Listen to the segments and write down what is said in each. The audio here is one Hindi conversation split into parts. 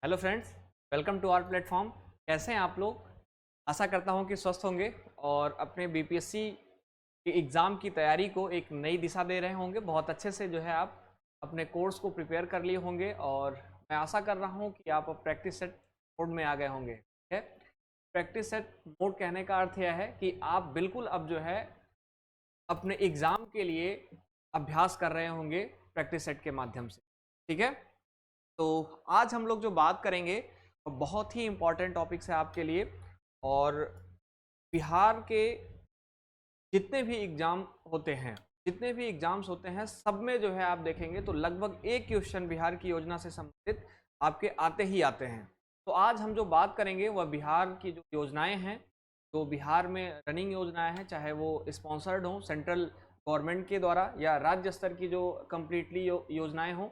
Hello friends, welcome to our platform. कैसे हैं आप लोग? आशा करता हूं कि स्वस्थ होंगे और अपने बीपीएससी के एग्ज़ाम की तैयारी को एक नई दिशा दे रहे होंगे। बहुत अच्छे से जो है आप अपने कोर्स को प्रिपेयर कर लिए होंगे और मैं आशा कर रहा हूं कि आप अब प्रैक्टिस सेट मोड में आ गए होंगे। ठीक है, प्रैक्टिस सेट मोड कहने का अर्थ यह है कि आप बिल्कुल अब जो है अपने एग्ज़ाम के लिए अभ्यास कर रहे होंगे प्रैक्टिस सेट के माध्यम से। ठीक है, तो आज हम लोग जो बात करेंगे वो बहुत ही इम्पोर्टेंट टॉपिक्स है आपके लिए। और बिहार के जितने भी एग्जाम होते हैं, जितने भी एग्जाम्स होते हैं, सब में जो है आप देखेंगे तो लगभग एक क्वेश्चन बिहार की योजना से संबंधित आपके आते ही आते हैं। तो आज हम जो बात करेंगे वह बिहार की जो योजनाएं हैं, जो बिहार में रनिंग योजनाएं हैं, चाहे वो स्पॉन्सर्ड हों सेंट्रल गवर्नमेंट के द्वारा या राज्य स्तर की जो कम्प्लीटली योजनाएं हों,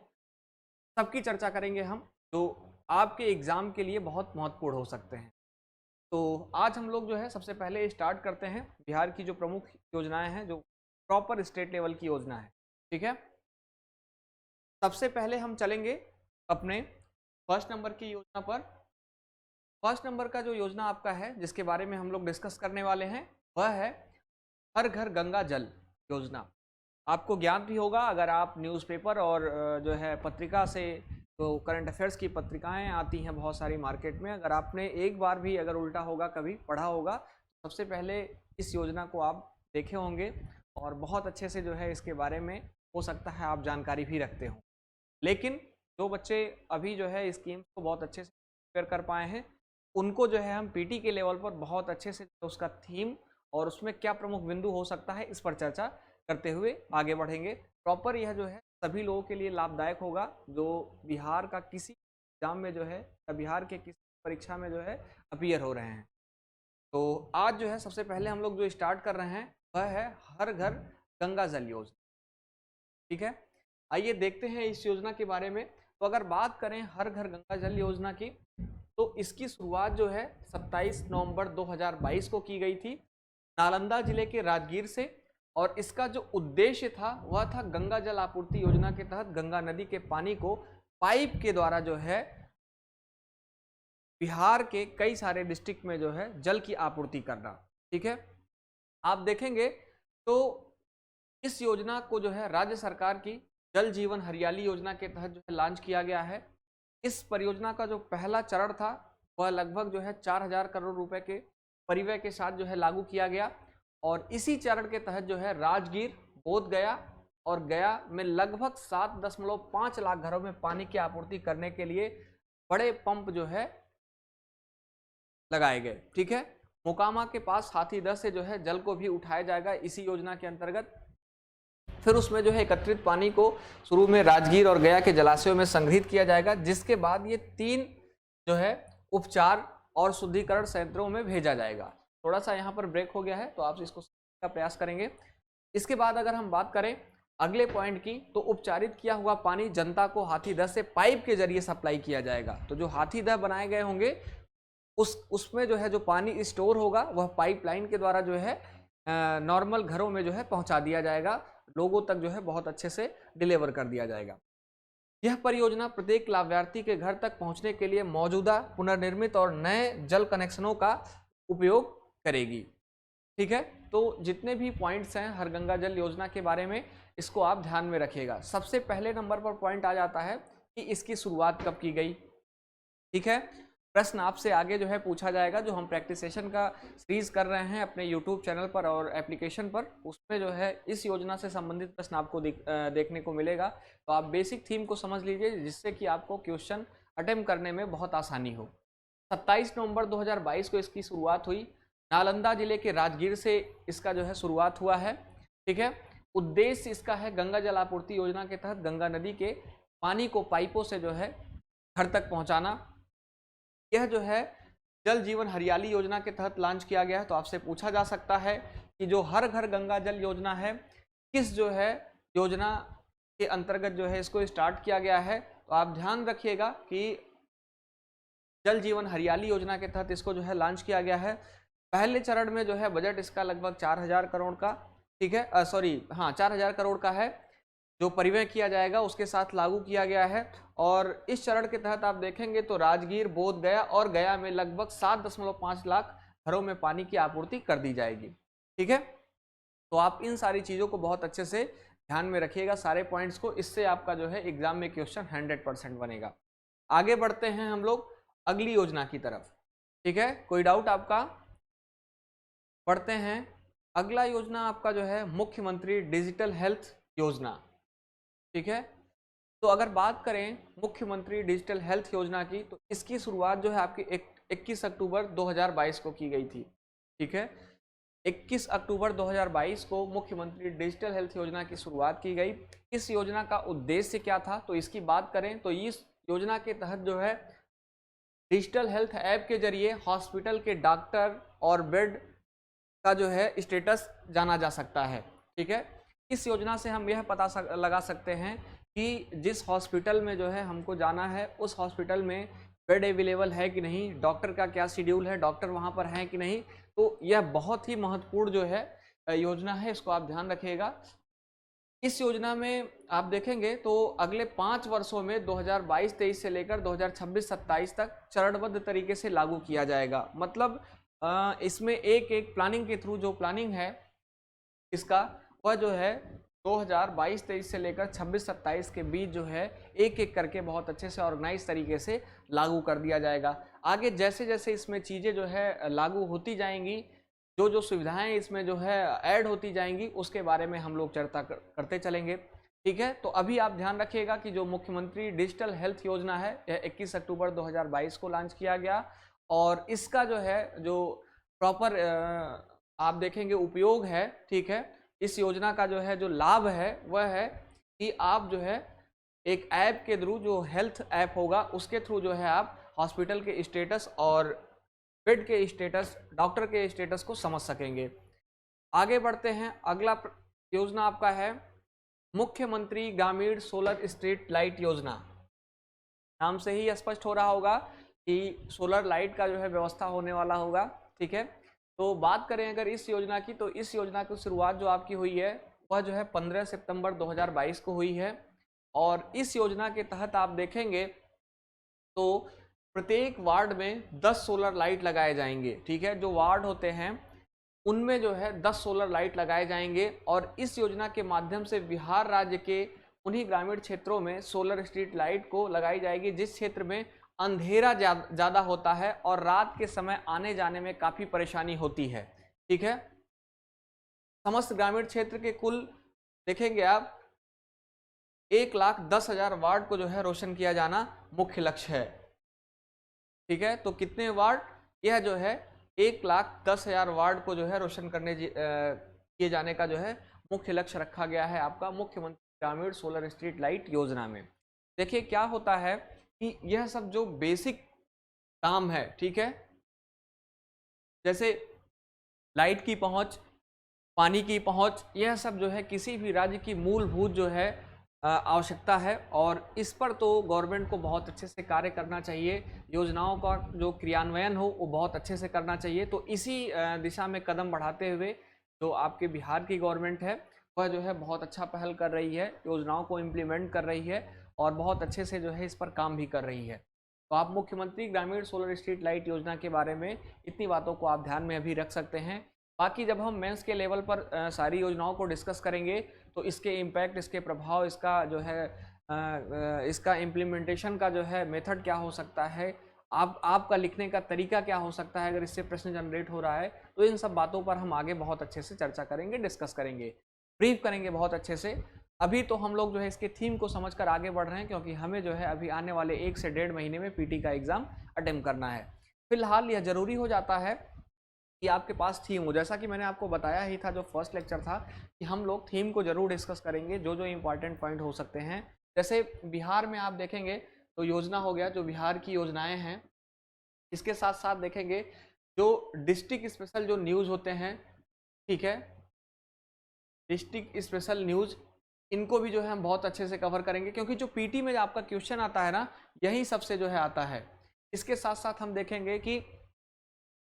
सबकी चर्चा करेंगे हम, जो आपके एग्ज़ाम के लिए बहुत महत्वपूर्ण हो सकते हैं। तो आज हम लोग जो है सबसे पहले स्टार्ट करते हैं बिहार की जो प्रमुख योजनाएं हैं, जो प्रॉपर स्टेट लेवल की योजना है। ठीक है, सबसे पहले हम चलेंगे अपने फर्स्ट नंबर की योजना पर। फर्स्ट नंबर का जो योजना आपका है, जिसके बारे में हम लोग डिस्कस करने वाले हैं, वह है हर घर गंगा जल योजना। आपको ज्ञान भी होगा अगर आप न्यूज़पेपर और जो है पत्रिका से, तो करंट अफेयर्स की पत्रिकाएं आती हैं बहुत सारी मार्केट में, अगर आपने एक बार भी अगर उल्टा होगा कभी पढ़ा होगा, सबसे पहले इस योजना को आप देखे होंगे और बहुत अच्छे से जो है इसके बारे में हो सकता है आप जानकारी भी रखते हो। लेकिन जो बच्चे अभी जो है स्कीम्स को बहुत अच्छे से प्रिपेयर कर पाए हैं, उनको जो है हम पीटी के लेवल पर बहुत अच्छे से उसका थीम और उसमें क्या प्रमुख बिंदु हो सकता है, इस पर चर्चा करते हुए आगे बढ़ेंगे। प्रॉपर यह जो है सभी लोगों के लिए लाभदायक होगा जो बिहार का किसी एग्जाम में जो है या बिहार के किसी परीक्षा में जो है अपीयर हो रहे हैं। तो आज जो है सबसे पहले हम लोग जो स्टार्ट कर रहे हैं वह है हर घर गंगा जल योजना। ठीक है, आइए देखते हैं इस योजना के बारे में। तो अगर बात करें हर घर गंगा जल योजना की, तो इसकी शुरुआत जो है 27 नवंबर 2022 को की गई थी नालंदा जिले के राजगीर से। और इसका जो उद्देश्य था वह था गंगा जल आपूर्ति योजना के तहत गंगा नदी के पानी को पाइप के द्वारा जो है बिहार के कई सारे डिस्ट्रिक्ट में जो है जल की आपूर्ति करना। ठीक है, आप देखेंगे तो इस योजना को जो है राज्य सरकार की जल जीवन हरियाली योजना के तहत जो है लॉन्च किया गया है। इस परियोजना का जो पहला चरण था वह लगभग जो है 4000 करोड़ रुपए के परिव्यय के साथ जो है लागू किया गया। और इसी चरण के तहत जो है राजगीर, बोधगया और गया में लगभग 7.5 लाख घरों में पानी की आपूर्ति करने के लिए बड़े पंप जो है लगाए गए। ठीक है, मोकामा के पास हाथीदह से जो है जल को भी उठाया जाएगा इसी योजना के अंतर्गत। फिर उसमें जो है एकत्रित पानी को शुरू में राजगीर और गया के जलाशयों में संग्रहित किया जाएगा, जिसके बाद ये 3 जो है उपचार और शुद्धिकरण संयंत्रों में भेजा जाएगा। थोड़ा सा यहाँ पर ब्रेक हो गया है तो आप इसको समझने का प्रयास करेंगे। इसके बाद अगर हम बात करें अगले पॉइंट की, तो उपचारित किया हुआ पानी जनता को हाथीदह से पाइप के जरिए सप्लाई किया जाएगा। तो जो हाथीदह बनाए गए होंगे उसमें जो है जो पानी स्टोर होगा वह पाइपलाइन के द्वारा जो है नॉर्मल घरों में जो है पहुंचा दिया जाएगा, लोगों तक जो है बहुत अच्छे से डिलीवर कर दिया जाएगा। यह परियोजना प्रत्येक लाभार्थी के घर तक पहुंचने के लिए मौजूदा पुनर्निर्मित और नए जल कनेक्शनों का उपयोग करेगी। ठीक है, तो जितने भी पॉइंट्स हैं हर गंगा जल योजना के बारे में, इसको आप ध्यान में रखिएगा। सबसे पहले नंबर पर पॉइंट आ जाता है कि इसकी शुरुआत कब की गई। ठीक है, प्रश्न आपसे आगे जो है पूछा जाएगा, जो हम प्रैक्टिस सेशन का सीरीज कर रहे हैं अपने यूट्यूब चैनल पर और एप्लीकेशन पर, उसमें जो है इस योजना से संबंधित प्रश्न आपको देखने को मिलेगा। तो आप बेसिक थीम को समझ लीजिए, जिससे कि आपको क्वेश्चन अटेम्प्ट करने में बहुत आसानी हो। 27 नवंबर 2022 को इसकी शुरुआत हुई। नालंदा जिले के राजगीर से इसका जो है शुरुआत हुआ है। ठीक है, उद्देश्य इसका है गंगा जल आपूर्ति योजना के तहत गंगा नदी के पानी को पाइपों से जो है घर तक पहुँचाना। यह जो है जल जीवन हरियाली योजना के तहत लॉन्च किया गया है। तो आपसे पूछा जा सकता है कि जो हर घर गंगा जल योजना है, किस जो है योजना के अंतर्गत जो है इसको स्टार्ट किया गया है। तो आप ध्यान रखिएगा कि जल जीवन हरियाली योजना के तहत इसको जो है लॉन्च किया गया है। पहले चरण में जो है बजट इसका लगभग 4000 करोड़ का, ठीक है, 4000 करोड़ का है। जो परिवहन किया जाएगा उसके साथ लागू किया गया है। और इस चरण के तहत आप देखेंगे तो राजगीर, बोध गया और गया में लगभग 7.5 लाख घरों में पानी की आपूर्ति कर दी जाएगी। ठीक है, तो आप इन सारी चीज़ों को बहुत अच्छे से ध्यान में रखिएगा, सारे पॉइंट्स को, इससे आपका जो है एग्जाम में क्वेश्चन 100% बनेगा। आगे बढ़ते हैं हम लोग अगली योजना की तरफ। ठीक है, कोई डाउट आपका? पढ़ते हैं। अगला योजना आपका जो है मुख्यमंत्री डिजिटल हेल्थ योजना। ठीक है, तो अगर बात करें मुख्यमंत्री डिजिटल हेल्थ योजना की, तो इसकी शुरुआत जो है आपकी 21 अक्टूबर 2022 को की गई थी। ठीक है, 21 अक्टूबर 2022 को मुख्यमंत्री डिजिटल हेल्थ योजना की शुरुआत की गई। इस योजना का उद्देश्य क्या था, तो इसकी बात करें तो इस योजना के तहत जो है डिजिटल हेल्थ ऐप के जरिए हॉस्पिटल के डॉक्टर और बेड का जो है स्टेटस जाना जा सकता है। ठीक है, इस योजना से हम यह पता लगा सकते हैं कि जिस हॉस्पिटल में जो है हमको जाना है उस हॉस्पिटल में बेड अवेलेबल है कि नहीं, डॉक्टर का क्या शेड्यूल है, डॉक्टर वहाँ पर हैं कि नहीं। तो यह बहुत ही महत्वपूर्ण जो है योजना है, इसको आप ध्यान रखिएगा। इस योजना में आप देखेंगे तो अगले 5 वर्षों में 2022-23 से लेकर 2026-27 तक चरणबद्ध तरीके से लागू किया जाएगा। मतलब इसमें एक प्लानिंग के थ्रू जो प्लानिंग है इसका, वह जो है 2022-23 से लेकर 26-27 के बीच जो है एक करके बहुत अच्छे से ऑर्गेनाइज तरीके से लागू कर दिया जाएगा। आगे जैसे जैसे इसमें चीज़ें जो है लागू होती जाएंगी, जो सुविधाएं इसमें जो है ऐड होती जाएंगी, उसके बारे में हम लोग चर्चा करते चलेंगे। ठीक है, तो अभी आप ध्यान रखिएगा कि जो मुख्यमंत्री डिजिटल हेल्थ योजना है यह 21 अक्टूबर 2022 को लॉन्च किया गया। और इसका जो है जो प्रॉपर आप देखेंगे उपयोग है, ठीक है, इस योजना का जो है जो लाभ है वह है कि आप जो है एक ऐप के थ्रू, जो हेल्थ ऐप होगा उसके थ्रू जो है आप हॉस्पिटल के स्टेटस और बेड के स्टेटस, डॉक्टर के स्टेटस को समझ सकेंगे। आगे बढ़ते हैं। अगला योजना आपका है मुख्यमंत्री ग्रामीण सोलर स्ट्रीट लाइट योजना। नाम से ही स्पष्ट हो रहा होगा कि सोलर लाइट का जो है व्यवस्था होने वाला होगा। ठीक है, तो बात करें अगर इस योजना की, तो इस योजना की शुरुआत जो आपकी हुई है वह जो है 15 सितंबर 2022 को हुई है। और इस योजना के तहत आप देखेंगे तो प्रत्येक वार्ड में 10 सोलर लाइट लगाए जाएंगे। ठीक है, जो वार्ड होते हैं उनमें जो है 10 सोलर लाइट लगाए जाएंगे। और इस योजना के माध्यम से बिहार राज्य के उन्हीं ग्रामीण क्षेत्रों में सोलर स्ट्रीट लाइट को लगाई जाएगी जिस क्षेत्र में अंधेरा ज़्यादा होता है और रात के समय आने जाने में काफ़ी परेशानी होती है। ठीक है, समस्त ग्रामीण क्षेत्र के कुल देखेंगे आप 1,10,000 वार्ड को जो है रोशन किया जाना मुख्य लक्ष्य है। ठीक है, तो कितने वार्ड? यह जो है 1,10,000 वार्ड को जो है रोशन करने किए जाने का जो है मुख्य लक्ष्य रखा गया है आपका मुख्यमंत्री ग्रामीण सोलर स्ट्रीट लाइट योजना में। देखिए क्या होता है कि यह सब जो बेसिक काम है, ठीक है, जैसे लाइट की पहुंच, पानी की पहुंच, यह सब जो है किसी भी राज्य की मूलभूत जो है आवश्यकता है। और इस पर तो गवर्नमेंट को बहुत अच्छे से कार्य करना चाहिए, योजनाओं का जो क्रियान्वयन हो वो बहुत अच्छे से करना चाहिए। तो इसी दिशा में कदम बढ़ाते हुए जो आपके बिहार की गवर्नमेंट है वह जो है बहुत अच्छा पहल कर रही है, योजनाओं को इम्प्लीमेंट कर रही है और बहुत अच्छे से जो है इस पर काम भी कर रही है। तो आप मुख्यमंत्री ग्रामीण सोलर स्ट्रीट लाइट योजना के बारे में इतनी बातों को आप ध्यान में अभी रख सकते हैं। बाकी जब हम मेंस के लेवल पर सारी योजनाओं को डिस्कस करेंगे तो इसके इम्पैक्ट, इसके प्रभाव, इसका जो है इसका इम्प्लीमेंटेशन का जो है मेथड क्या हो सकता है, आपका लिखने का तरीका क्या हो सकता है अगर इससे प्रश्न जनरेट हो रहा है, तो इन सब बातों पर हम आगे बहुत अच्छे से चर्चा करेंगे, डिस्कस करेंगे, ब्रीफ करेंगे बहुत अच्छे से। अभी तो हम लोग जो है इसके थीम को समझकर आगे बढ़ रहे हैं क्योंकि हमें जो है अभी आने वाले 1 से 1.5 महीने में पीटी का एग्ज़ाम अटेम्प्ट करना है। फिलहाल यह ज़रूरी हो जाता है कि आपके पास थीम हो, जैसा कि मैंने आपको बताया ही था जो फर्स्ट लेक्चर था कि हम लोग थीम को जरूर डिस्कस करेंगे, जो इंपॉर्टेंट पॉइंट हो सकते हैं। जैसे बिहार में आप देखेंगे तो योजना हो गया, जो बिहार की योजनाएं हैं, इसके साथ साथ देखेंगे जो डिस्ट्रिक्ट स्पेशल जो न्यूज़ होते हैं, ठीक है, डिस्ट्रिक्ट स्पेशल न्यूज़, इनको भी जो है हम बहुत अच्छे से कवर करेंगे क्योंकि जो पीटी में आपका क्वेश्चन आता है ना, यही सबसे जो है आता है। इसके साथ साथ हम देखेंगे कि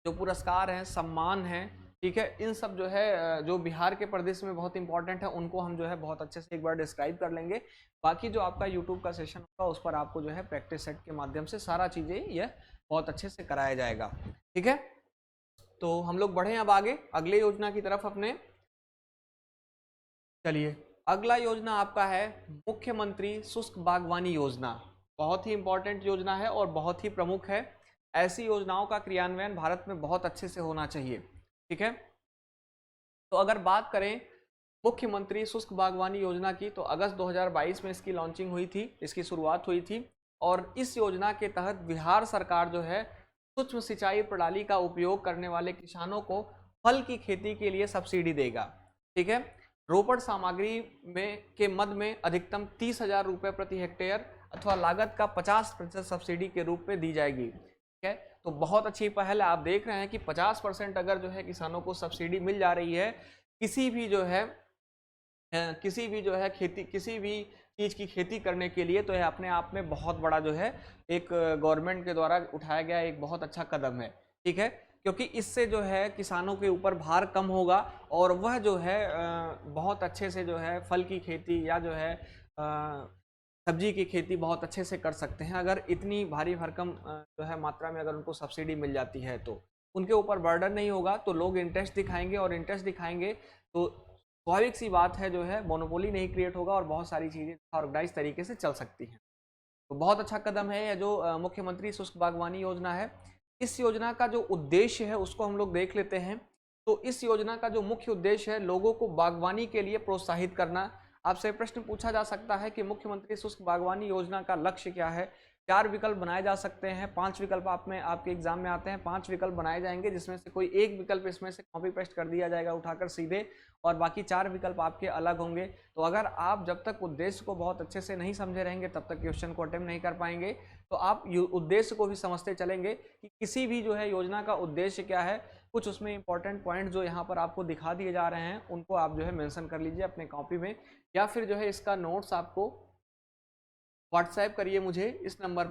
जो पुरस्कार हैं, सम्मान हैं, ठीक है। इन सब जो है जो बिहार के परिदृश्य में बहुत इंपॉर्टेंट है, उनको हम जो है बहुत अच्छे से एक बार डिस्क्राइब कर लेंगे। बाकी जो आपका यूट्यूब का सेशन होगा उस पर आपको जो है प्रैक्टिस सेट के माध्यम से सारा चीज़ें यह बहुत अच्छे से कराया जाएगा। ठीक है, तो हम लोग बढ़े अब आगे अगले योजना की तरफ अपने। चलिए, अगला योजना आपका है मुख्यमंत्री शुष्क बागवानी योजना। बहुत ही इंपॉर्टेंट योजना है और बहुत ही प्रमुख है। ऐसी योजनाओं का क्रियान्वयन भारत में बहुत अच्छे से होना चाहिए। ठीक है, तो अगर बात करें मुख्यमंत्री शुष्क बागवानी योजना की, तो अगस्त 2022 में इसकी लॉन्चिंग हुई थी, इसकी शुरुआत हुई थी। और इस योजना के तहत बिहार सरकार जो है सूक्ष्म सिंचाई प्रणाली का उपयोग करने वाले किसानों को फल की खेती के लिए सब्सिडी देगा। ठीक है, रोपण सामग्री के मद में अधिकतम 30,000 रुपये प्रति हेक्टेयर अथवा लागत का 50% सब्सिडी के रूप में दी जाएगी। ठीक है, तो बहुत अच्छी पहल है। आप देख रहे हैं कि 50% अगर जो है किसानों को सब्सिडी मिल जा रही है किसी भी जो है खेती, किसी भी चीज़ की खेती करने के लिए, तो यह अपने आप में बहुत बड़ा जो है एक गवर्नमेंट के द्वारा उठाया गया एक बहुत अच्छा कदम है। ठीक है, क्योंकि इससे जो है किसानों के ऊपर भार कम होगा और वह जो है बहुत अच्छे से जो है फल की खेती या जो है सब्जी की खेती बहुत अच्छे से कर सकते हैं। अगर इतनी भारी भरकम जो है मात्रा में अगर उनको सब्सिडी मिल जाती है तो उनके ऊपर बर्डन नहीं होगा, तो लोग इंटरेस्ट दिखाएंगे और इंटरेस्ट दिखाएंगे तो स्वाभाविक सी बात है जो है मोनोपोली नहीं क्रिएट होगा और बहुत सारी चीज़ें ऑर्गेनाइज तरीके से चल सकती हैं। तो बहुत अच्छा कदम है यह जो मुख्यमंत्री शुष्क बागवानी योजना है। इस योजना का जो उद्देश्य है उसको हम लोग देख लेते हैं। तो इस योजना का जो मुख्य उद्देश्य है लोगों को बागवानी के लिए प्रोत्साहित करना। आपसे प्रश्न पूछा जा सकता है कि मुख्यमंत्री शुष्क बागवानी योजना का लक्ष्य क्या है। 4 विकल्प बनाए जा सकते हैं, 5 विकल्प आपके एग्जाम में आते हैं, 5 विकल्प बनाए जाएंगे जिसमें से कोई एक विकल्प इसमें से कॉपी पेस्ट कर दिया जाएगा उठाकर सीधे, और बाकी 4 विकल्प आपके अलग होंगे। तो अगर आप जब तक उद्देश्य को बहुत अच्छे से नहीं समझे रहेंगे तब तक क्वेश्चन को अटेम्प्ट नहीं कर पाएंगे। तो आप उद्देश्य को भी समझते चलेंगे कि किसी भी जो है योजना का उद्देश्य क्या है। कुछ उसमें इंपॉर्टेंट पॉइंट जो यहाँ पर आपको दिखा दिए जा रहे हैं उनको आप जो है मेंशन कर लीजिए अपने कॉपी में, या फिर जो है इसका नोट्स आपको व्हाट्सएप करिए मुझे इस नंबर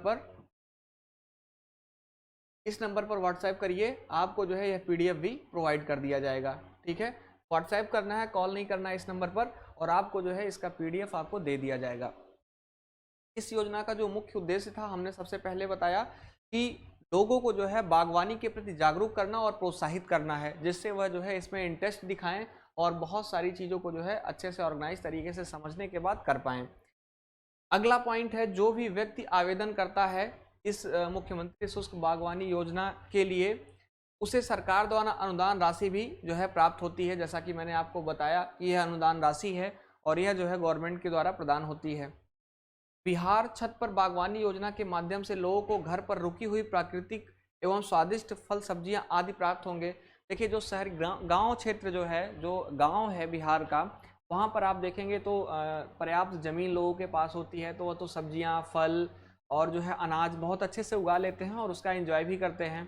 पर व्हाट्सएप करिए, आपको जो है यह पीडीएफ भी प्रोवाइड कर दिया जाएगा। ठीक है, व्हाट्सएप करना है, कॉल नहीं करना है इस नंबर पर, और आपको जो है इसका पीडीएफ आपको दे दिया जाएगा। इस योजना का जो मुख्य उद्देश्य था हमने सबसे पहले बताया कि लोगों को जो है बागवानी के प्रति जागरूक करना और प्रोत्साहित करना है, जिससे वह जो है इसमें इंटरेस्ट दिखाएं और बहुत सारी चीज़ों को जो है अच्छे से ऑर्गेनाइज तरीके से समझने के बाद कर पाएं। अगला पॉइंट है, जो भी व्यक्ति आवेदन करता है इस मुख्यमंत्री शुष्क बागवानी योजना के लिए उसे सरकार द्वारा अनुदान राशि भी जो है प्राप्त होती है। जैसा कि मैंने आपको बताया कि यह अनुदान राशि है और यह जो है गवर्नमेंट के द्वारा प्रदान होती है। बिहार छत पर बागवानी योजना के माध्यम से लोगों को घर पर रुकी हुई प्राकृतिक एवं स्वादिष्ट फल सब्जियां आदि प्राप्त होंगे। देखिए, जो शहर गांव क्षेत्र जो है, जो गांव है बिहार का, वहाँ पर आप देखेंगे तो पर्याप्त ज़मीन लोगों के पास होती है, तो वह तो सब्जियाँ, फल और जो है अनाज बहुत अच्छे से उगा लेते हैं और उसका एंजॉय भी करते हैं,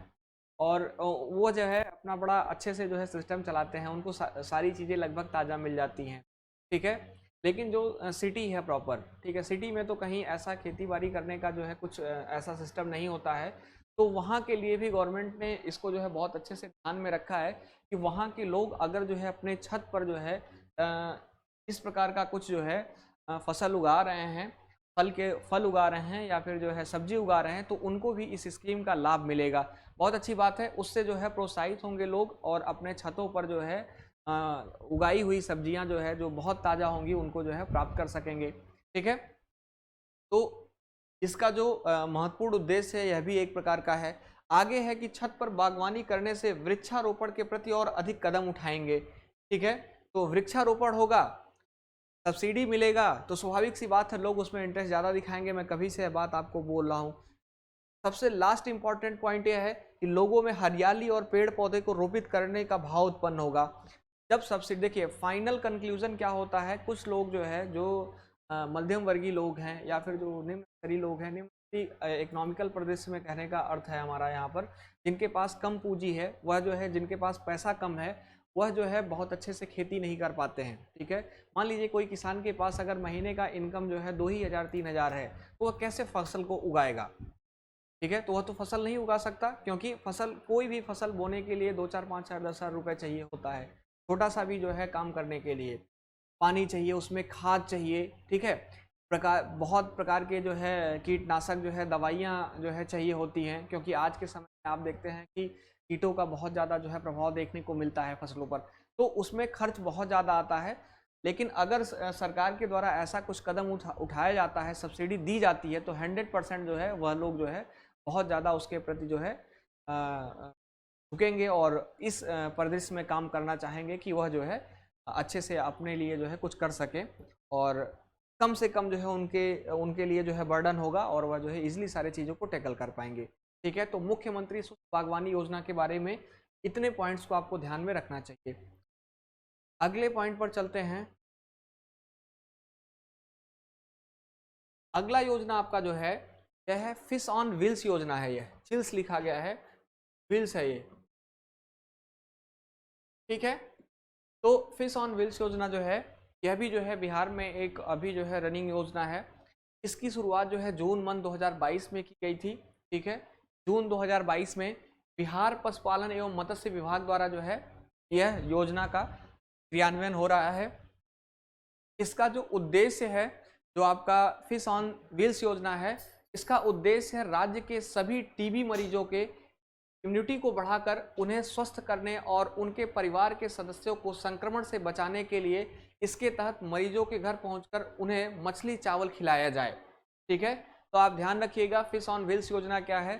और वो जो है अपना बड़ा अच्छे से जो है सिस्टम चलाते हैं, उनको सारी चीज़ें लगभग ताज़ा मिल जाती हैं। ठीक है, लेकिन जो सिटी है प्रॉपर, ठीक है, सिटी में तो कहीं ऐसा खेती बाड़ी करने का जो है कुछ ऐसा सिस्टम नहीं होता है। तो वहाँ के लिए भी गवर्नमेंट ने इसको जो है बहुत अच्छे से ध्यान में रखा है कि वहाँ के लोग अगर जो है अपने छत पर जो है इस प्रकार का कुछ जो है फसल उगा रहे हैं, फल उगा रहे हैं या फिर जो है सब्जी उगा रहे हैं, तो उनको भी इस स्कीम का लाभ मिलेगा। बहुत अच्छी बात है, उससे जो है प्रोत्साहित होंगे लोग और अपने छतों पर जो है उगाई हुई सब्जियां जो है जो बहुत ताज़ा होंगी उनको जो है प्राप्त कर सकेंगे। ठीक है, तो इसका जो महत्वपूर्ण उद्देश्य है यह भी एक प्रकार का है। आगे है कि छत पर बागवानी करने से वृक्षारोपण के प्रति और अधिक कदम उठाएंगे। ठीक है, तो वृक्षारोपण होगा, सब्सिडी मिलेगा, तो स्वाभाविक सी बात है लोग उसमें इंटरेस्ट ज़्यादा दिखाएंगे। मैं कभी से बात आपको बोल रहा हूँ। सबसे लास्ट इंपॉर्टेंट पॉइंट यह है कि लोगों में हरियाली और पेड़ पौधे को रोपित करने का भाव उत्पन्न होगा जब सब्सिडी। देखिए, फाइनल कंक्लूजन क्या होता है, कुछ लोग जो है जो मध्यम वर्गीय लोग हैं या फिर जो निम्न स्तरीय लोग हैं, निम्न इकोनॉमिकल परिदृश्य में कहने का अर्थ है हमारा यहाँ पर, जिनके पास कम पूंजी है, वह जो है जिनके पास पैसा कम है, वह जो है बहुत अच्छे से खेती नहीं कर पाते हैं। ठीक है, मान लीजिए कोई किसान के पास अगर महीने का इनकम जो है 2,000 3,000 है, तो वह कैसे फसल को उगाएगा। ठीक है, तो वह तो फसल नहीं उगा सकता, क्योंकि फसल, कोई भी फसल बोने के लिए 2 4 5 4 10 हज़ार रुपये चाहिए होता है। छोटा सा भी जो है काम करने के लिए पानी चाहिए, उसमें खाद चाहिए, ठीक है, बहुत प्रकार के जो है कीटनाशक जो है दवाइयाँ जो है चाहिए होती हैं, क्योंकि आज के समय में आप देखते हैं कि कीटों का बहुत ज़्यादा जो है प्रभाव देखने को मिलता है फसलों पर, तो उसमें खर्च बहुत ज़्यादा आता है। लेकिन अगर सरकार के द्वारा ऐसा कुछ कदम उठाया जाता है, सब्सिडी दी जाती है, तो 100% जो है वह लोग जो है बहुत ज़्यादा उसके प्रति जो है झुकेंगे और इस परिदृश्य में काम करना चाहेंगे कि वह जो है अच्छे से अपने लिए जो है कुछ कर सके, और कम से कम जो है उनके उनके लिए जो है बर्डन होगा, और वह जो है इजीली सारी चीज़ों को टैकल कर पाएंगे। ठीक है, तो मुख्यमंत्री शुष्क बागवानी योजना के बारे में इतने पॉइंट्स को आपको ध्यान में रखना चाहिए। अगले पॉइंट पर चलते हैं। अगला योजना आपका जो है यह है फिश ऑन व्हील्स योजना है। यह चिल्स लिखा गया है, व्हील्स है ये, ठीक है। तो फिश ऑन व्हील्स योजना जो है यह भी जो है बिहार में एक अभी जो है रनिंग योजना है। इसकी शुरुआत जो है जून मंथ 2022 में की गई थी, ठीक है। जून 2022 में बिहार पशुपालन एवं मत्स्य विभाग द्वारा जो है यह योजना का क्रियान्वयन हो रहा है। इसका जो उद्देश्य है, जो आपका फिश ऑन व्हील्स योजना है, इसका उद्देश्य है राज्य के सभी टीबी मरीजों के इम्यूनिटी को बढ़ाकर उन्हें स्वस्थ करने और उनके परिवार के सदस्यों को संक्रमण से बचाने के लिए इसके तहत मरीजों के घर पहुंचकर उन्हें मछली चावल खिलाया जाए, ठीक है। तो आप ध्यान रखिएगा फिश ऑन व्हील्स योजना क्या है।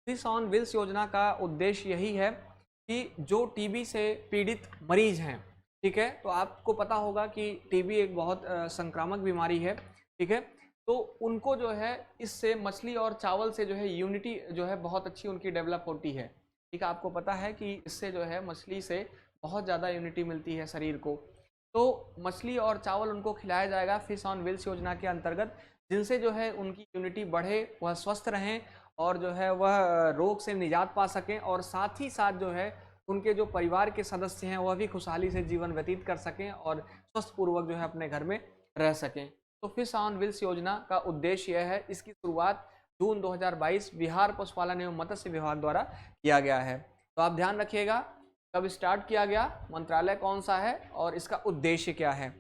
फिश ऑन व्हील्स योजना का उद्देश्य यही है कि जो टीबी से पीड़ित मरीज हैं, ठीक है, तो आपको पता होगा कि टीबी एक बहुत संक्रामक बीमारी है, ठीक है, तो उनको जो है इससे मछली और चावल से जो है इम्यूनिटी जो है बहुत अच्छी उनकी डेवलप होती है, ठीक है। आपको पता है कि इससे जो है मछली से बहुत ज़्यादा इम्यूनिटी मिलती है शरीर को, तो मछली और चावल उनको खिलाया जाएगा फिश ऑन व्हील्स योजना के अंतर्गत, जिनसे जो है उनकी इम्यूनिटी बढ़े, वह स्वस्थ रहें और जो है वह रोग से निजात पा सकें, और साथ ही साथ जो है उनके जो परिवार के सदस्य हैं वह भी खुशहाली से जीवन व्यतीत कर सकें और स्वस्थपूर्वक जो है अपने घर में रह सकें। तो फिश ऑन व्हील्स योजना का उद्देश्य यह है। इसकी शुरुआत जून 2022 बिहार पशुपालन एवं मत्स्य विभाग द्वारा किया गया है। तो आप ध्यान रखिएगा कब स्टार्ट किया गया, मंत्रालय कौन सा है और इसका उद्देश्य क्या है।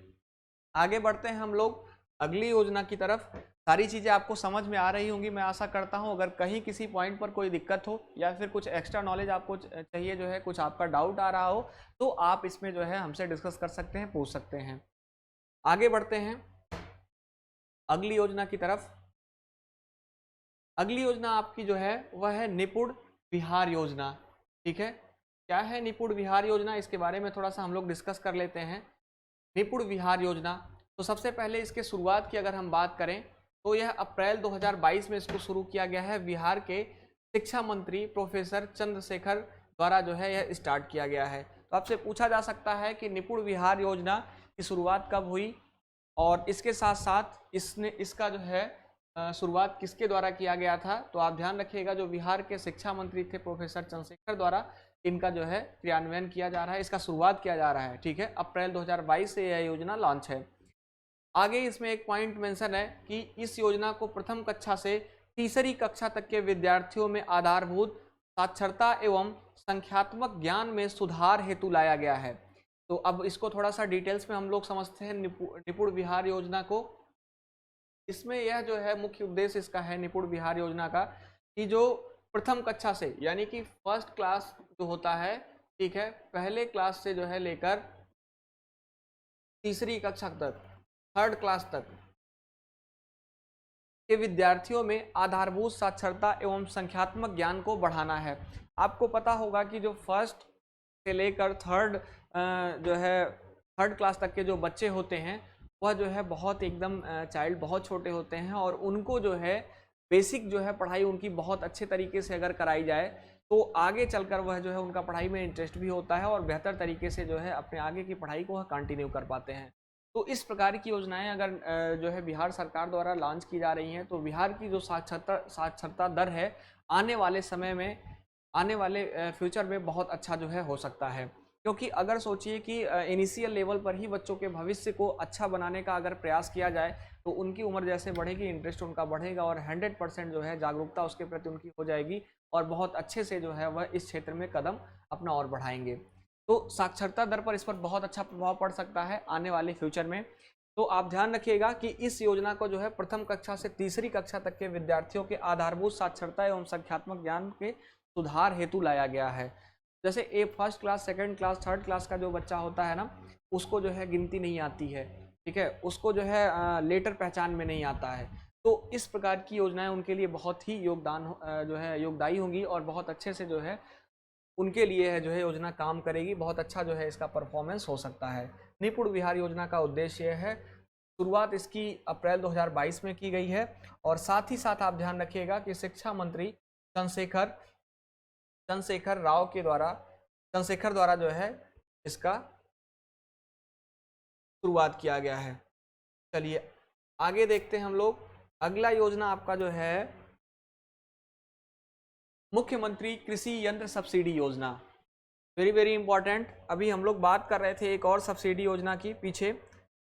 आगे बढ़ते हैं हम लोग अगली योजना की तरफ। सारी चीज़ें आपको समझ में आ रही होंगी मैं आशा करता हूं। अगर कहीं किसी पॉइंट पर कोई दिक्कत हो या फिर कुछ एक्स्ट्रा नॉलेज आपको चाहिए, जो है कुछ आपका डाउट आ रहा हो, तो आप इसमें जो है हमसे डिस्कस कर सकते हैं, पूछ सकते हैं। आगे बढ़ते हैं अगली योजना की तरफ। अगली योजना आपकी जो है वह है निपुण बिहार योजना, ठीक है। क्या है निपुण बिहार योजना, इसके बारे में थोड़ा सा हम लोग डिस्कस कर लेते हैं। निपुण बिहार योजना, तो सबसे पहले इसके शुरुआत की अगर हम बात करें तो यह अप्रैल 2022 में इसको शुरू किया गया है। बिहार के शिक्षा मंत्री प्रोफेसर चंद्रशेखर द्वारा जो है यह स्टार्ट किया गया है। तो आपसे पूछा जा सकता है कि निपुण बिहार योजना की शुरुआत कब हुई, और इसके साथ साथ इसका जो है शुरुआत किसके द्वारा किया गया था। तो आप ध्यान रखिएगा जो बिहार के शिक्षा मंत्री थे प्रोफेसर चंद्रशेखर द्वारा इनका जो है क्रियान्वयन किया जा रहा है, इसका शुरुआत किया जा रहा है, ठीक है। अप्रैल 2022 से यह योजना लॉन्च है। आगे इसमें एक पॉइंट मेंशन है कि इस योजना को प्रथम कक्षा से तीसरी कक्षा तक के विद्यार्थियों में आधारभूत साक्षरता एवं संख्यात्मक ज्ञान में सुधार हेतु लाया गया है। तो अब इसको थोड़ा सा डिटेल्स में हम लोग समझते हैं निपुण बिहार योजना को। इसमें यह जो है मुख्य उद्देश्य इसका है निपुण बिहार योजना का कि जो प्रथम कक्षा से यानी कि फर्स्ट क्लास जो होता है, ठीक है, पहले क्लास से जो है लेकर तीसरी कक्षा तक, थर्ड क्लास तक के विद्यार्थियों में आधारभूत साक्षरता एवं संख्यात्मक ज्ञान को बढ़ाना है। आपको पता होगा कि जो फर्स्ट से लेकर थर्ड क्लास तक के जो बच्चे होते हैं वह जो है बहुत एकदम चाइल्ड बहुत छोटे होते हैं, और उनको जो है बेसिक जो है पढ़ाई उनकी बहुत अच्छे तरीके से अगर कराई जाए तो आगे चलकर वह जो है उनका पढ़ाई में इंटरेस्ट भी होता है और बेहतर तरीके से जो है अपने आगे की पढ़ाई को वह कंटिन्यू कर पाते हैं। तो इस प्रकार की योजनाएं अगर जो है बिहार सरकार द्वारा लॉन्च की जा रही हैं तो बिहार की जो साक्षरता दर है आने वाले समय में, आने वाले फ्यूचर में बहुत अच्छा जो है हो सकता है। क्योंकि अगर सोचिए कि इनिशियल लेवल पर ही बच्चों के भविष्य को अच्छा बनाने का अगर प्रयास किया जाए तो उनकी उम्र जैसे बढ़ेगी इंटरेस्ट उनका बढ़ेगा और 100% जो है जागरूकता उसके प्रति उनकी हो जाएगी और बहुत अच्छे से जो है वह इस क्षेत्र में कदम अपना और बढ़ाएंगे। तो साक्षरता दर पर इस पर बहुत अच्छा प्रभाव पड़ सकता है आने वाले फ्यूचर में। तो आप ध्यान रखिएगा कि इस योजना को जो है प्रथम कक्षा से तीसरी कक्षा तक के विद्यार्थियों के आधारभूत साक्षरता एवं संख्यात्मक ज्ञान के सुधार हेतु लाया गया है। जैसे first class, second class, third class का जो बच्चा होता है ना, उसको जो है गिनती नहीं आती है, ठीक है, उसको जो है लेटर पहचान में नहीं आता है। तो इस प्रकार की योजनाएं उनके लिए बहुत ही जो है योगदायी होंगी और बहुत अच्छे से जो है उनके लिए है जो है योजना काम करेगी। बहुत अच्छा जो है इसका परफॉर्मेंस हो सकता है। निपुण बिहार योजना का उद्देश्य है, शुरुआत इसकी अप्रैल 2022 में की गई है और साथ ही साथ आप ध्यान रखिएगा कि शिक्षा मंत्री चंद्रशेखर द्वारा जो है इसका शुरुआत किया गया है। चलिए आगे देखते हैं हम लोग। अगला योजना आपका जो है मुख्यमंत्री कृषि यंत्र सब्सिडी योजना, वेरी वेरी इंपॉर्टेंट। अभी हम लोग बात कर रहे थे एक और सब्सिडी योजना की पीछे,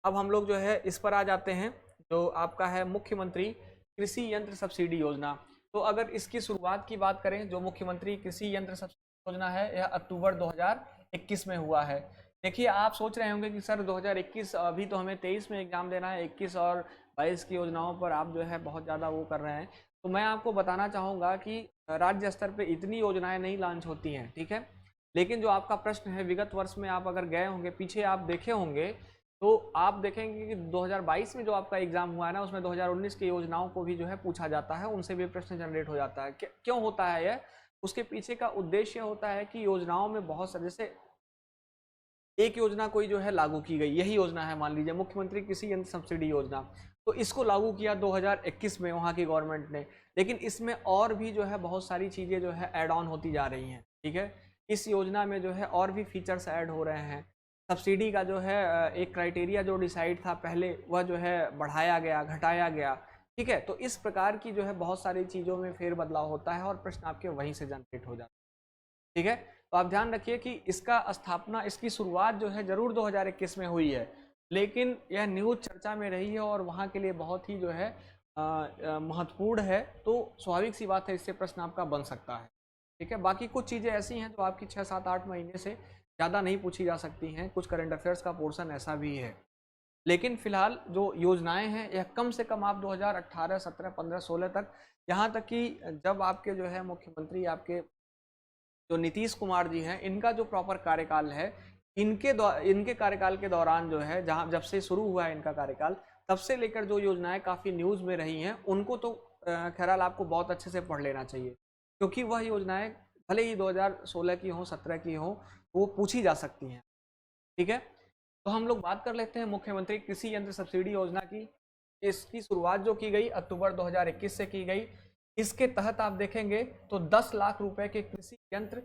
अब हम लोग जो है इस पर आ जाते हैं जो आपका है मुख्यमंत्री कृषि यंत्र सब्सिडी योजना। तो अगर इसकी शुरुआत की बात करें, जो मुख्यमंत्री कृषि यंत्र सब्सिडी योजना है, यह अक्टूबर 2021 में हुआ है। देखिए आप सोच रहे होंगे कि सर 2021, अभी तो हमें 23 में एग्जाम देना है, 21 और 22 की योजनाओं पर आप जो है बहुत ज़्यादा वो कर रहे हैं। तो मैं आपको बताना चाहूँगा कि राज्य स्तर पे इतनी योजनाएं नहीं लॉन्च होती हैं, ठीक है। लेकिन जो आपका प्रश्न है, विगत वर्ष में आप अगर गए होंगे पीछे, आप देखे होंगे तो आप देखेंगे कि 2022 में जो आपका एग्जाम हुआ है ना, उसमें 2019 की योजनाओं को भी जो है पूछा जाता है, उनसे भी प्रश्न जनरेट हो जाता है। क्यों होता है यह? उसके पीछे का उद्देश्य होता है कि योजनाओं में बहुत सारे, जैसे एक योजना कोई जो है लागू की गई, यही योजना है मान लीजिए मुख्यमंत्री कृषि यंत्र सब्सिडी योजना, तो इसको लागू किया 2021 में वहाँ की गवर्नमेंट ने। लेकिन इसमें और भी जो है बहुत सारी चीज़ें जो है ऐड ऑन होती जा रही हैं, ठीक है। इस योजना में जो है और भी फीचर्स ऐड हो रहे हैं। सब्सिडी का जो है एक क्राइटेरिया जो डिसाइड था पहले, वह जो है बढ़ाया गया, घटाया गया, ठीक है। तो इस प्रकार की जो है बहुत सारी चीज़ों में फेरबदलाव होता है और प्रश्न आपके वहीं से जनरेट हो जाते हैं, ठीक है। तो आप ध्यान रखिए कि इसका स्थापना, इसकी शुरुआत जो है जरूर 2021 में हुई है, लेकिन यह न्यूज़ चर्चा में रही है और वहाँ के लिए बहुत ही जो है महत्वपूर्ण है। तो स्वाभाविक सी बात है, इससे प्रश्न आपका बन सकता है, ठीक है। बाकी कुछ चीज़ें ऐसी हैं जो आपकी 6, 7, 8 महीने से ज़्यादा नहीं पूछी जा सकती हैं, कुछ करंट अफेयर्स का पोर्शन ऐसा भी है। लेकिन फिलहाल जो योजनाएं हैं यह कम से कम आप 2018, 17, 15, 16 तक, यहाँ तक कि जब आपके जो है मुख्यमंत्री आपके जो नीतीश कुमार जी हैं, इनका जो प्रॉपर कार्यकाल है, इनके कार्यकाल के दौरान जो है, जहां जब से शुरू हुआ है इनका कार्यकाल, तब से लेकर जो योजनाएं काफ़ी न्यूज़ में रही हैं, उनको तो खैराल आपको बहुत अच्छे से पढ़ लेना चाहिए, क्योंकि वह योजनाएं भले ही 2016 की हों, 17 की हों, वो पूछी जा सकती हैं, ठीक है। तो हम लोग बात कर लेते हैं मुख्यमंत्री कृषि यंत्र सब्सिडी योजना की। इसकी शुरुआत जो की गई अक्टूबर 2021 से की गई। इसके तहत आप देखेंगे तो 10 लाख रुपए के कृषि यंत्र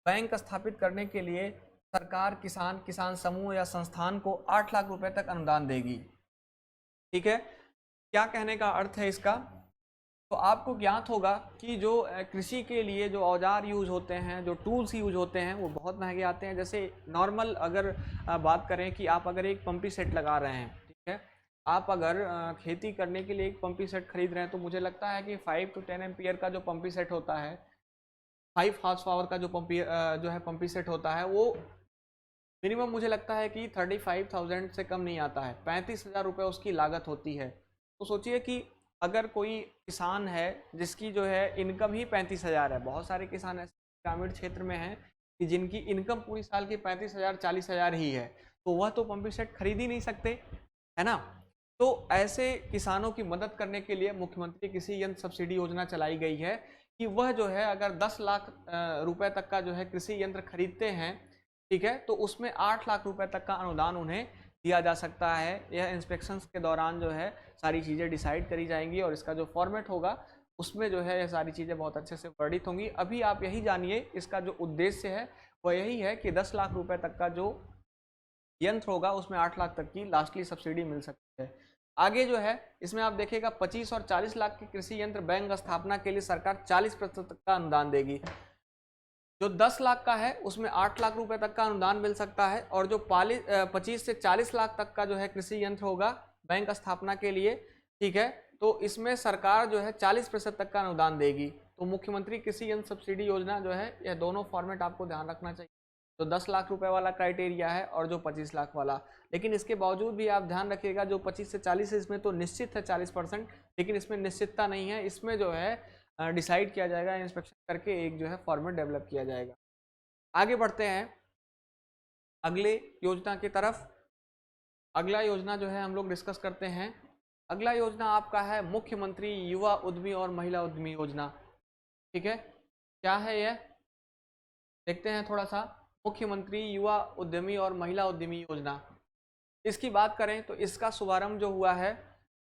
बैंक स्थापित करने के लिए सरकार किसान समूह या संस्थान को 8 लाख रुपए तक अनुदान देगी, ठीक है। क्या कहने का अर्थ है इसका? तो आपको ज्ञात होगा कि जो कृषि के लिए जो औजार यूज होते हैं, जो टूल्स यूज होते हैं, वो बहुत महंगे आते हैं। जैसे नॉर्मल अगर बात करें कि आप अगर एक पंपी सेट लगा रहे हैं, ठीक है, आप अगर खेती करने के लिए एक पंपी सेट खरीद रहे हैं, तो मुझे लगता है कि 5 to 10 एम्पियर का जो पंपी सेट होता है, 5 हॉर्स पावर का जो है पंपी सेट होता है, वो मिनिमम मुझे लगता है कि 35,000 से कम नहीं आता है, 35,000 रुपये उसकी लागत होती है। तो सोचिए कि अगर कोई किसान है जिसकी जो है इनकम ही 35,000 है, बहुत सारे किसान ऐसे ग्रामीण क्षेत्र में हैं कि जिनकी इनकम पूरी साल की 35,000, 40,000 ही है, तो वह तो पंपिंग सेट खरीद ही नहीं सकते, है ना। तो ऐसे किसानों की मदद करने के लिए मुख्यमंत्री कृषि यंत्र सब्सिडी योजना चलाई गई है कि वह जो है अगर 10 लाख रुपए तक का जो है कृषि यंत्र खरीदते हैं, ठीक है, तो उसमें 8 लाख रुपए तक का अनुदान उन्हें दिया जा सकता है। यह इंस्पेक्शंस के दौरान जो है सारी चीज़ें डिसाइड करी जाएंगी और इसका जो फॉर्मेट होगा उसमें जो है ये सारी चीज़ें बहुत अच्छे से वर्णित होंगी। अभी आप यही जानिए, इसका जो उद्देश्य है वह यही है कि 10 लाख रुपए तक का जो यंत्र होगा उसमें 8 लाख तक की लास्टली सब्सिडी मिल सकती है। आगे जो है इसमें आप देखिएगा 25 और 40 लाख के कृषि यंत्र बैंक स्थापना के लिए सरकार 40% तक का अनुदान देगी। जो 10 लाख का है उसमें 8 लाख रुपए तक का अनुदान मिल सकता है, और जो 25 से 40 लाख तक का जो है कृषि यंत्र होगा बैंक स्थापना के लिए, ठीक है, तो इसमें सरकार जो है 40% तक का अनुदान देगी। तो मुख्यमंत्री कृषि यंत्र सब्सिडी योजना जो है, यह दोनों फॉर्मेट आपको ध्यान रखना चाहिए, जो 10 लाख रुपए वाला क्राइटेरिया है और जो 25 लाख वाला। लेकिन इसके बावजूद भी आप ध्यान रखिएगा, जो 25 से 40 है इसमें तो निश्चित है 40%, लेकिन इसमें निश्चितता नहीं है, इसमें जो है डिसाइड किया जाएगा, इंस्पेक्शन करके एक जो है फॉर्मेट डेवलप किया जाएगा। आगे बढ़ते हैं अगले योजना की तरफ। अगला योजना जो है हम लोग डिस्कस करते हैं। अगला योजना आपका है मुख्यमंत्री युवा उद्यमी और महिला उद्यमी योजना, ठीक है। क्या है यह, देखते हैं थोड़ा सा। मुख्यमंत्री युवा उद्यमी और महिला उद्यमी योजना, इसकी बात करें तो इसका शुभारंभ जो हुआ है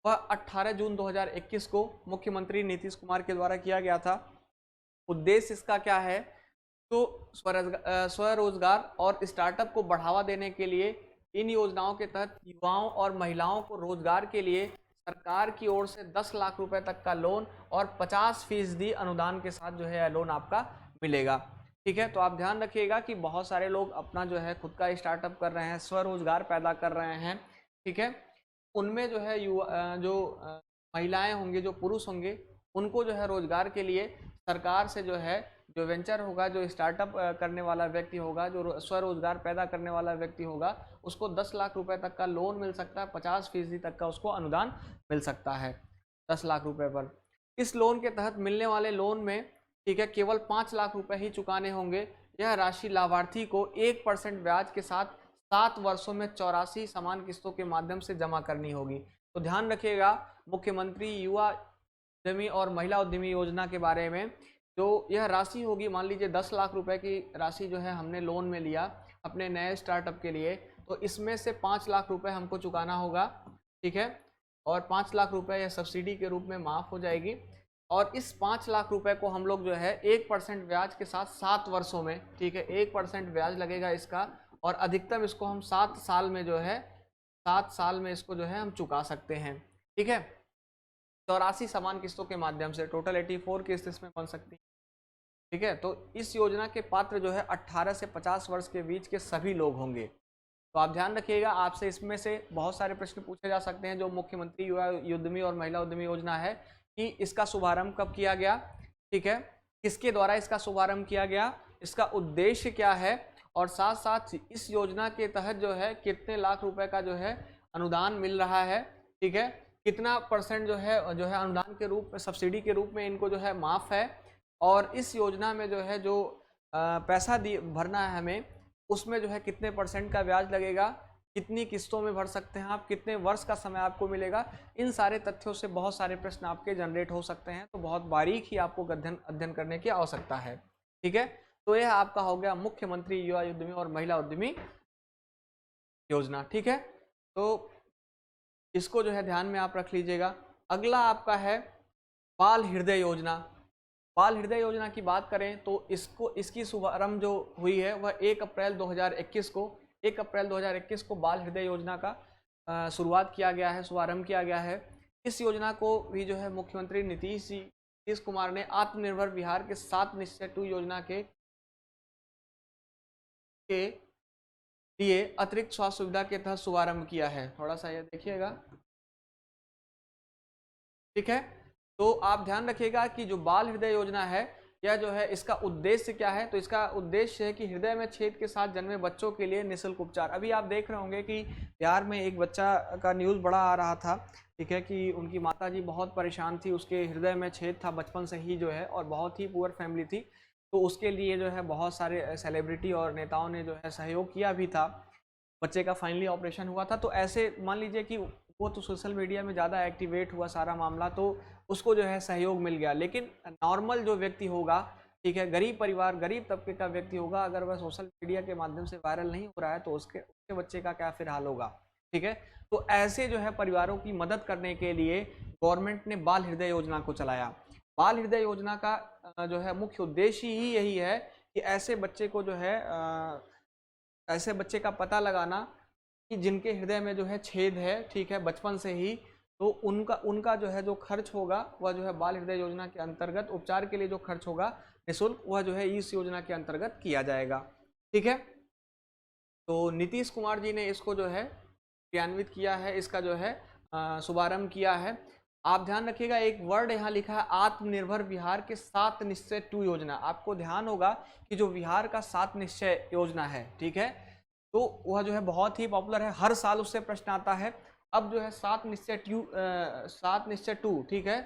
वह 18 जून 2021 को मुख्यमंत्री नीतीश कुमार के द्वारा किया गया था। उद्देश्य इसका क्या है, तो स्वरोजगार और स्टार्टअप को बढ़ावा देने के लिए इन योजनाओं के तहत युवाओं और महिलाओं को रोजगार के लिए सरकार की ओर से 10 लाख रुपए तक का लोन और 50% अनुदान के साथ जो है लोन आपका मिलेगा, ठीक है। तो आप ध्यान रखिएगा कि बहुत सारे लोग अपना जो है खुद का स्टार्टअप कर रहे हैं, स्वरोजगार पैदा कर रहे हैं, ठीक है। उनमें जो है महिलाएं होंगे, जो पुरुष होंगे, उनको जो है रोजगार के लिए सरकार से जो है, जो वेंचर होगा, जो स्टार्टअप करने वाला व्यक्ति होगा, जो स्वरोजगार पैदा करने वाला व्यक्ति होगा, उसको 10 लाख रुपए तक का लोन मिल सकता है, 50% तक का उसको अनुदान मिल सकता है 10 लाख रुपए पर। इस लोन के तहत मिलने वाले लोन में, ठीक है, केवल 5 लाख रुपए ही चुकाने होंगे। यह राशि लाभार्थी को 1% ब्याज के साथ 7 वर्षों में 84 समान किस्तों के माध्यम से जमा करनी होगी। तो ध्यान रखिएगा, मुख्यमंत्री युवा उद्यमी और महिला उद्यमी योजना के बारे में जो यह राशि होगी, मान लीजिए 10 लाख रुपए की राशि जो है हमने लोन में लिया अपने नए स्टार्टअप के लिए, तो इसमें से 5 लाख रुपए हमको चुकाना होगा, ठीक है, और 5 लाख रुपए यह सब्सिडी के रूप में माफ़ हो जाएगी। और इस 5 लाख रुपए को हम लोग जो है 1% ब्याज के साथ 7 वर्षों में, ठीक है, 1% ब्याज लगेगा इसका, और अधिकतम इसको हम 7 साल में जो है 7 साल में इसको जो है हम चुका सकते हैं, ठीक है। 84 समान किस्तों के माध्यम से टोटल 84 किस्त इसमें बन सकती है, ठीक है। तो इस योजना के पात्र जो है 18 से 50 वर्ष के बीच के सभी लोग होंगे। तो आप ध्यान रखिएगा, आपसे इसमें से बहुत सारे प्रश्न पूछे जा सकते हैं। जो मुख्यमंत्री युवा उद्यमी और महिला उद्यमी योजना है कि इसका शुभारंभ कब किया गया, ठीक है, किसके द्वारा इसका शुभारंभ किया गया, इसका उद्देश्य क्या है, और साथ साथ इस योजना के तहत जो है कितने लाख रुपए का जो है अनुदान मिल रहा है, ठीक है, कितना % जो है अनुदान के रूप में, सब्सिडी के रूप में इनको जो है माफ़ है, और इस योजना में जो है जो पैसा भरना है हमें, उसमें जो है कितने % का ब्याज लगेगा, कितनी किस्तों में भर सकते हैं आप, कितने वर्ष का समय आपको मिलेगा। इन सारे तथ्यों से बहुत सारे प्रश्न आपके जनरेट हो सकते हैं, तो बहुत बारीक ही आपको अध्ययन करने की आवश्यकता है, ठीक है। तो यह आपका हो गया मुख्यमंत्री युवा उद्यमी और महिला उद्यमी योजना, ठीक है। तो इसको जो है ध्यान में आप रख लीजिएगा। अगला आपका है बाल हृदय योजना। बाल हृदय योजना की बात करें तो इसकी शुभारंभ जो हुई है वह 1 अप्रैल 2021 को 1 अप्रैल 2021 को बाल हृदय योजना का शुरुआत किया गया है, शुभारंभ किया गया है। इस योजना को भी जो है मुख्यमंत्री नीतीश कुमार ने आत्मनिर्भर बिहार के 7 निश्चय 2 योजना के लिए अतिरिक्त स्वास्थ्य सुविधा के तहत शुभारंभ किया है। थोड़ा सा यह देखिएगा, ठीक है। तो आप ध्यान रखिएगा कि जो बाल हृदय योजना है यह जो है इसका उद्देश्य क्या है, तो इसका उद्देश्य है कि हृदय में छेद के साथ जन्मे बच्चों के लिए निःशुल्क उपचार। अभी आप देख रहे होंगे कि बिहार में एक बच्चा का न्यूज़ बड़ा आ रहा था, ठीक है, कि उनकी माताजी बहुत परेशान थी, उसके हृदय में छेद था बचपन से ही जो है, और बहुत ही पुअर फैमिली थी। तो उसके लिए जो है बहुत सारे सेलिब्रिटी और नेताओं ने जो है सहयोग किया भी था। बच्चे का फाइनली ऑपरेशन हुआ था। तो ऐसे मान लीजिए कि वो तो सोशल मीडिया में ज़्यादा एक्टिवेट हुआ सारा मामला, तो उसको जो है सहयोग मिल गया। लेकिन नॉर्मल जो व्यक्ति होगा, ठीक है, गरीब परिवार, गरीब तबके का व्यक्ति होगा, अगर वह सोशल मीडिया के माध्यम से वायरल नहीं हो रहा है तो उसके बच्चे का क्या फिर हाल होगा, ठीक है। तो ऐसे जो है परिवारों की मदद करने के लिए गवर्नमेंट ने बाल हृदय योजना को चलाया। बाल हृदय योजना का जो है मुख्य उद्देश्य ही यही है कि ऐसे बच्चे को जो है ऐसे बच्चे का पता लगाना कि जिनके हृदय में जो है छेद है, ठीक है, बचपन से ही, तो उनका उनका जो है जो खर्च होगा वह जो है बाल हृदय योजना के अंतर्गत उपचार के लिए जो खर्च होगा निःशुल्क, वह जो है इस योजना के अंतर्गत किया जाएगा। ठीक है, तो नीतीश कुमार जी ने इसको जो है क्रियान्वित किया है, इसका जो है शुभारंभ किया है। आप ध्यान रखिएगा, एक वर्ड यहाँ लिखा है आत्मनिर्भर बिहार के 7 निश्चय 2 योजना। आपको ध्यान होगा कि जो बिहार का 7 निश्चय योजना है, ठीक है, तो वह जो है बहुत ही पॉपुलर है, हर साल उससे प्रश्न आता है। अब जो है 7 निश्चय 2, ठीक है,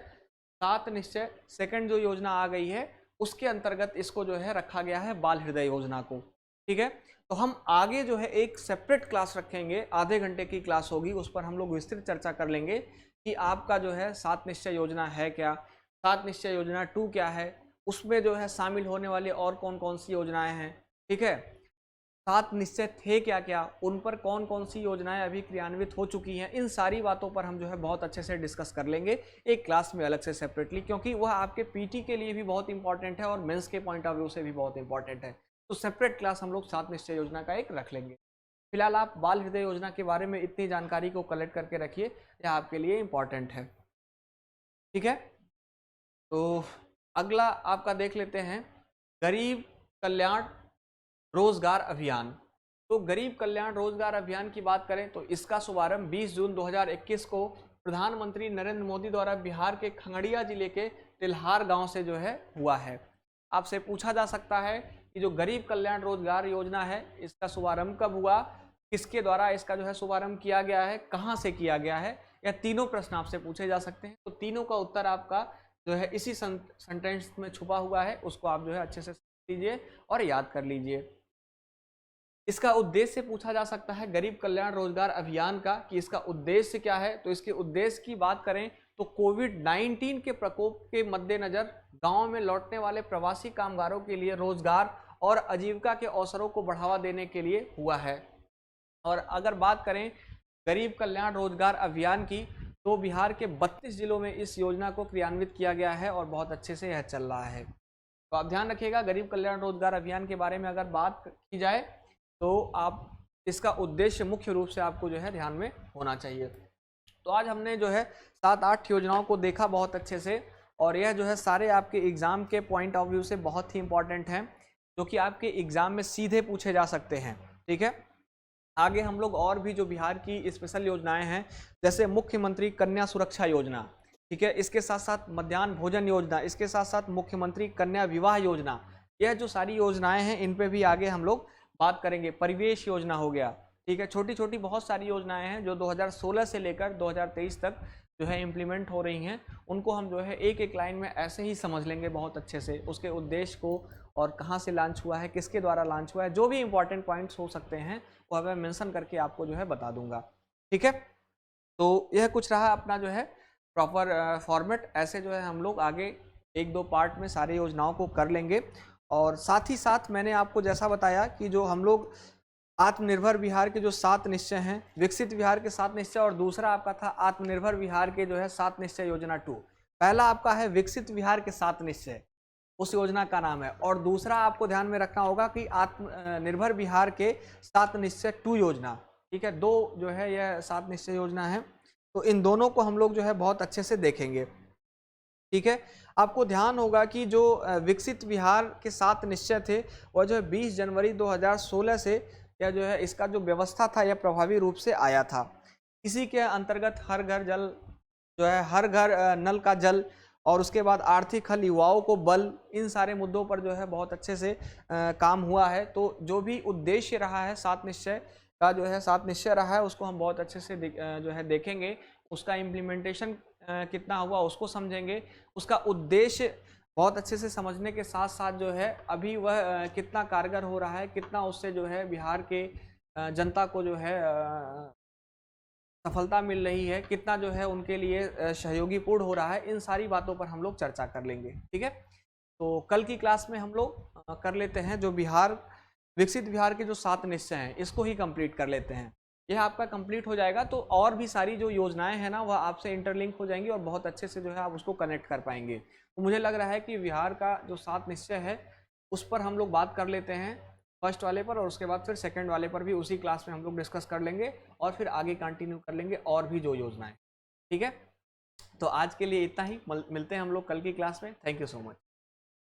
7 निश्चय सेकंड जो योजना आ गई है उसके अंतर्गत इसको जो है रखा गया है बाल हृदय योजना को। ठीक है, तो हम आगे जो है एक सेपरेट क्लास रखेंगे, आधे घंटे की क्लास होगी, उस पर हम लोग विस्तृत चर्चा कर लेंगे कि आपका जो है 7 निश्चय योजना है क्या, 7 निश्चय योजना 2 क्या है, उसमें जो है शामिल होने वाले और कौन कौन सी योजनाएं हैं। ठीक है, 7 निश्चय थे क्या क्या, उन पर कौन कौन सी योजनाएं अभी क्रियान्वित हो चुकी हैं, इन सारी बातों पर हम जो है बहुत अच्छे से डिस्कस कर लेंगे एक क्लास में अलग से सेपरेटली, क्योंकि वह आपके पीटी के लिए भी बहुत इंपॉर्टेंट है और मेंस के पॉइंट ऑफ व्यू से भी बहुत इंपॉर्टेंट है। तो सेपरेट क्लास हम लोग 7 निश्चय योजना का एक रख लेंगे। फिलहाल आप बाल हृदय योजना के बारे में इतनी जानकारी को कलेक्ट करके रखिए, यह आपके लिए इंपॉर्टेंट है। ठीक है, तो अगला आपका देख लेते हैं गरीब कल्याण रोजगार अभियान। तो गरीब कल्याण रोजगार अभियान की बात करें तो इसका शुभारंभ 20 जून 2021 को प्रधानमंत्री नरेंद्र मोदी द्वारा बिहार के खगड़िया जिले के तिल्हार गांव से जो है हुआ है। आपसे पूछा जा सकता है कि जो गरीब कल्याण रोजगार योजना है इसका शुभारंभ कब हुआ, किसके द्वारा इसका जो है शुभारंभ किया गया है, कहां से किया गया है, या तीनों प्रश्न आपसे पूछे जा सकते हैं। तो तीनों का उत्तर आपका जो है इसी सेंटेंस में छुपा हुआ है, उसको आप जो है अच्छे से समझ लीजिए और याद कर लीजिए। इसका उद्देश्य पूछा जा सकता है गरीब कल्याण रोजगार अभियान का कि इसका उद्देश्य क्या है। तो इसके उद्देश्य की बात करें तो कोविड-19 के प्रकोप के मद्देनजर गांव में लौटने वाले प्रवासी कामगारों के लिए रोजगार और आजीविका के अवसरों को बढ़ावा देने के लिए हुआ है। और अगर बात करें गरीब कल्याण रोजगार अभियान की तो बिहार के 32 जिलों में इस योजना को क्रियान्वित किया गया है और बहुत अच्छे से यह चल रहा है। तो आप ध्यान रखिएगा, गरीब कल्याण रोजगार अभियान के बारे में अगर बात की जाए तो आप इसका उद्देश्य मुख्य रूप से आपको जो है ध्यान में होना चाहिए। तो आज हमने जो है 7-8 योजनाओं को देखा बहुत अच्छे से, और यह जो है सारे आपके एग्जाम के पॉइंट ऑफ व्यू से बहुत ही इंपॉर्टेंट हैं, जो कि आपके एग्जाम में सीधे पूछे जा सकते हैं। ठीक है, आगे हम लोग और भी जो बिहार की स्पेशल योजनाएं हैं जैसे मुख्यमंत्री कन्या सुरक्षा योजना, ठीक है, इसके साथ साथ मध्याह्न भोजन योजना, इसके साथ साथ मुख्यमंत्री कन्या विवाह योजना, यह जो सारी योजनाएं हैं इन पे भी आगे हम लोग बात करेंगे। परिवेश योजना हो गया, ठीक है, छोटी छोटी बहुत सारी योजनाएं हैं जो 2016 से लेकर 2023 तक जो है इम्प्लीमेंट हो रही हैं, उनको हम जो है एक एक लाइन में ऐसे ही समझ लेंगे बहुत अच्छे से, उसके उद्देश्य को और कहाँ से लॉन्च हुआ है, किसके द्वारा लॉन्च हुआ है, जो भी इंपॉर्टेंट पॉइंट्स हो सकते हैं वो मैं मेंशन करके आपको जो है बता दूंगा। ठीक है, तो यह कुछ रहा अपना जो है प्रॉपर फॉर्मेट। ऐसे जो है हम लोग आगे 1-2 पार्ट में सारी योजनाओं को कर लेंगे। और साथ ही साथ मैंने आपको जैसा बताया कि जो हम लोग आत्मनिर्भर बिहार के जो 7 निश्चय हैं, विकसित बिहार के 7 निश्चय, और दूसरा आपका था आत्मनिर्भर बिहार के जो है 7 निश्चय योजना 2। पहला आपका है विकसित बिहार के 7 निश्चय, उस योजना का नाम है, और दूसरा आपको ध्यान में रखना होगा कि आत्मनिर्भर बिहार के 7 निश्चय 2 योजना। ठीक है, दो जो है यह 7 निश्चय योजना है, तो इन दोनों को हम लोग जो है बहुत अच्छे से देखेंगे। ठीक है, आपको ध्यान होगा कि जो विकसित बिहार के 7 निश्चय थे वह जो है 20 जनवरी 2016 से यह जो है इसका जो व्यवस्था था यह प्रभावी रूप से आया था। इसी के अंतर्गत हर घर जल जो है, हर घर नल का जल, और उसके बाद आर्थिक हल, युवाओं को बल, इन सारे मुद्दों पर जो है बहुत अच्छे से काम हुआ है। तो जो भी उद्देश्य रहा है 7 निश्चय का, जो है 7 निश्चय रहा है, उसको हम बहुत अच्छे से जो है देखेंगे, उसका इम्प्लीमेंटेशन कितना हुआ उसको समझेंगे, उसका उद्देश्य बहुत अच्छे से समझने के साथ साथ जो है अभी वह कितना कारगर हो रहा है, कितना उससे जो है बिहार के जनता को जो है सफलता मिल रही है, कितना जो है उनके लिए सहयोगी पूर्ण हो रहा है, इन सारी बातों पर हम लोग चर्चा कर लेंगे। ठीक है, तो कल की क्लास में हम लोग कर लेते हैं जो बिहार विकसित बिहार के जो 7 निश्चय हैं इसको ही कंप्लीट कर लेते हैं। यह आपका कंप्लीट हो जाएगा तो और भी सारी जो योजनाएं हैं ना वह आपसे इंटरलिंक हो जाएंगी और बहुत अच्छे से जो है आप उसको कनेक्ट कर पाएंगे। तो मुझे लग रहा है कि बिहार का जो 7 निश्चय है उस पर हम लोग बात कर लेते हैं फर्स्ट वाले पर, और उसके बाद फिर सेकंड वाले पर भी उसी क्लास में हम लोग डिस्कस कर लेंगे और फिर आगे कंटिन्यू कर लेंगे और भी जो योजनाएं। ठीक है, तो आज के लिए इतना ही, मिलते हैं हम लोग कल की क्लास में। Thank you so much.